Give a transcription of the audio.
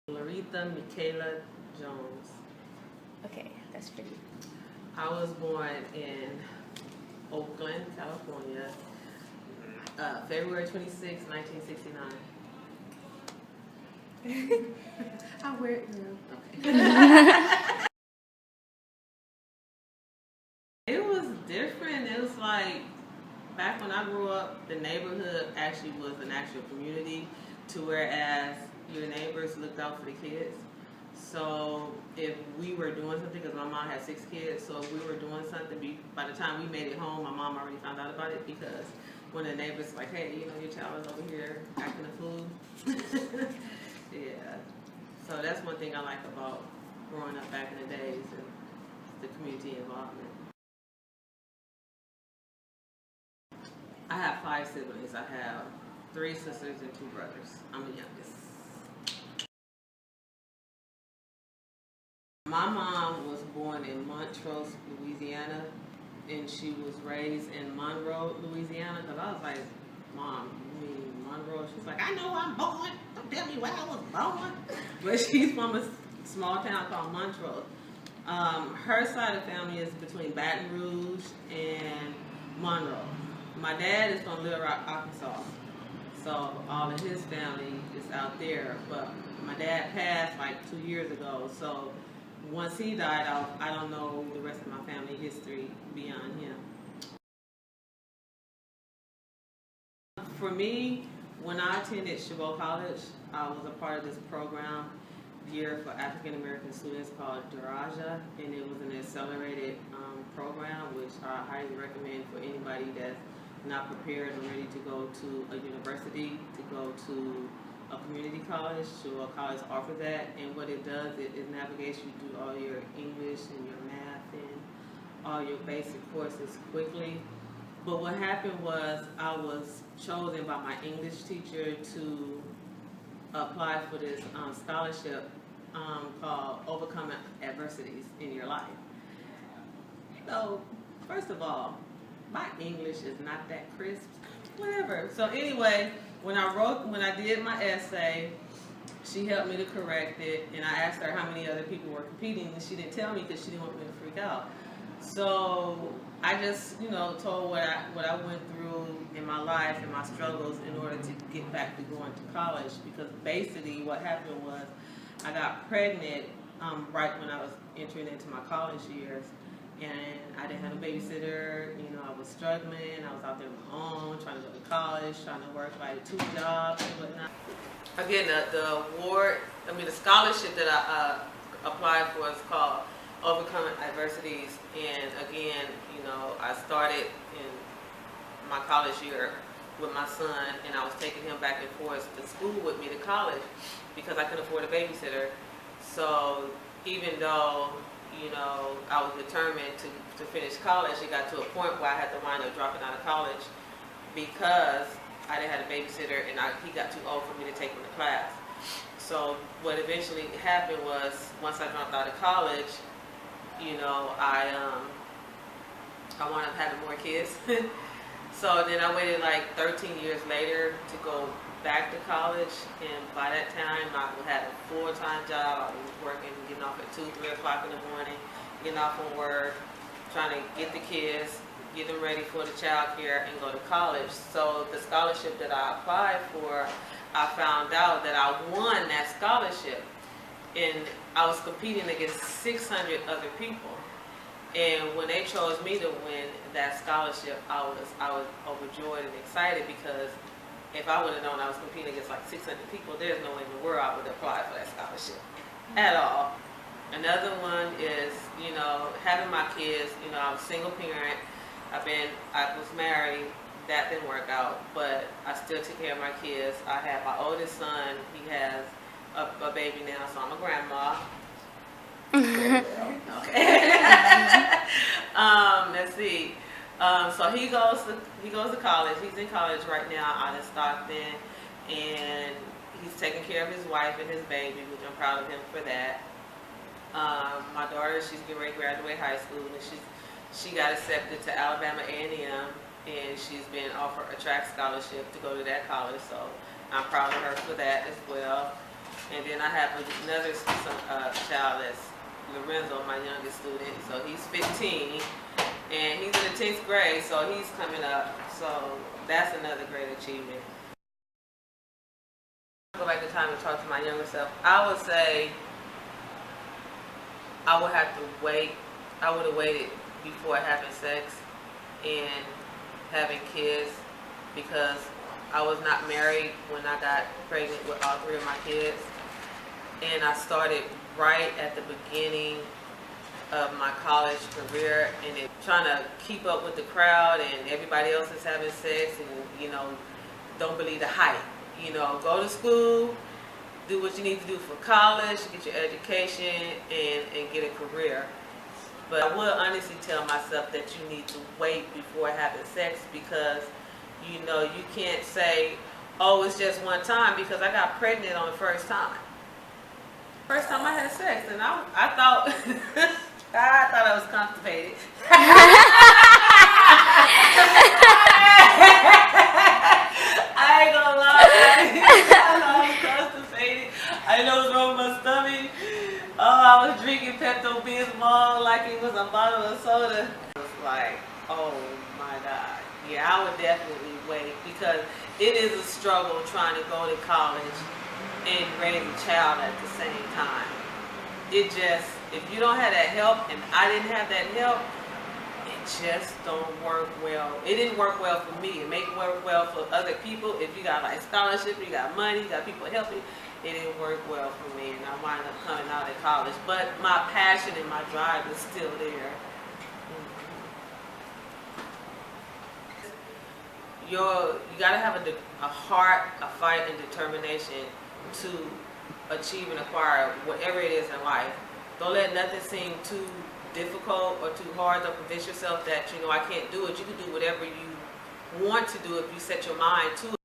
Michaela Jones. Okay, that's pretty. I was born in Oakland, California, February 26, 1969. I wear it now. Okay. It was different. It was like back when I grew up, the neighborhood actually was an actual community, to whereas your neighbors looked out for the kids. So if we were doing something, because my mom had 6 kids, so if we were doing something, by the time we made it home, my mom already found out about it, because when the neighbors like, hey, you know, your child is over here acting a fool. Yeah. So that's one thing I like about growing up back in the days, and the community involvement. I have 5 siblings. I have 3 sisters and 2 brothers. I'm the youngest. My mom was born in Montrose, Louisiana, and she was raised in Monroe, Louisiana. Because I was like, Mom, you mean Monroe? She's like, I know I'm born. Don't tell me where I was born. But she's from a small town called Montrose. Her side of the family is between Baton Rouge and Monroe. My dad is from Little Rock, Arkansas. So all of his family is out there. But my dad passed like 2 years ago. So once he died off, I don't know the rest of my family history beyond him. For me, when I attended Chabot College, I was a part of this program geared for African American students called Daraja, and it was an accelerated program, which I highly recommend for anybody that's not prepared and ready to go to a university, to go to a community college. Chabot College offers that, and what it does, it navigates you through all your English and your math and all your basic courses quickly. But what happened was I was chosen by my English teacher to apply for this scholarship called Overcoming Adversities in Your Life. You know, first of all, my English is not that crisp, whatever. So anyway, when I did my essay, she helped me to correct it, and I asked her how many other people were competing, and she didn't tell me because she didn't want me to freak out. So I just, you know, told what I went through in my life and my struggles in order to get back to going to college, because basically what happened was I got pregnant right when I was entering into my college years, and I didn't have a babysitter. You know, I was struggling. I was out there on my own, trying to go to college, trying to work like 2 jobs and whatnot. Again, the scholarship that I applied for is called Overcoming Adversities, and again, you know, I started in my college year with my son, and I was taking him back and forth to school with me to college because I couldn't afford a babysitter. So even though, you know, I was determined to finish college, it got to a point where I had to wind up dropping out of college because I didn't have a babysitter, and he got too old for me to take him to class. So what eventually happened was, once I dropped out of college, you know, I wound up having more kids. So then I waited like 13 years later to go back to college, and by that time I had a full-time job. I was working, getting off at 2, 3 o'clock in the morning, getting off from work, trying to get the kids, get them ready for the child care, and go to college. So the scholarship that I applied for, I found out that I won that scholarship, and I was competing against 600 other people. And when they chose me to win that scholarship, I was overjoyed and excited, because if I would have known I was competing against like 600 people, there's no way in the world I would apply for that scholarship at all. Another one is, you know, having my kids. You know, I'm a single parent. I was married. That didn't work out, but I still took care of my kids. I have my oldest son. He has a baby now, so I'm a grandma. Okay. Let's see. So he goes to college. He's in college right now out in Stockton, and he's taking care of his wife and his baby, which I'm proud of him for that. My daughter, she's getting ready to graduate high school, and she got accepted to Alabama A&M, and she's been offered a track scholarship to go to that college. So I'm proud of her for that as well. And then I have another child that's Lorenzo, my youngest student. So he's 15, and he's in the 10th grade, so he's coming up. So that's another great achievement. Go back in time and talk to my younger self. I would say I would have to wait. I would have waited before having sex and having kids, because I was not married when I got pregnant with all 3 of my kids. And I started right at the beginning of my college career, and trying to keep up with the crowd, and everybody else is having sex, and don't believe the hype. Go to school, do what you need to do for college, get your education, and get a career. But I would honestly tell myself that you need to wait before having sex, because you can't say, oh, it's just one time, because I got pregnant on the first time. First time I had sex, and I thought I was constipated. I ain't gonna lie. I thought I was constipated. I didn't know what was wrong with my stomach. Oh, I was drinking Pepto-Bismol like it was a bottle of soda. It was like, oh my God. Yeah, I would definitely wait, because it is a struggle trying to go to college and raise a child at the same time. If you don't have that help, and I didn't have that help, it just don't work well. It didn't work well for me. It may work well for other people. If you got like scholarship, you got money, you got people helping, it didn't work well for me, and I wound up coming out of college. But my passion and my drive is still there. You gotta have a heart, a fight, and determination to achieve and acquire whatever it is in life. Don't let nothing seem too difficult or too hard. Don't convince yourself that I can't do it. You can do whatever you want to do if you set your mind to it.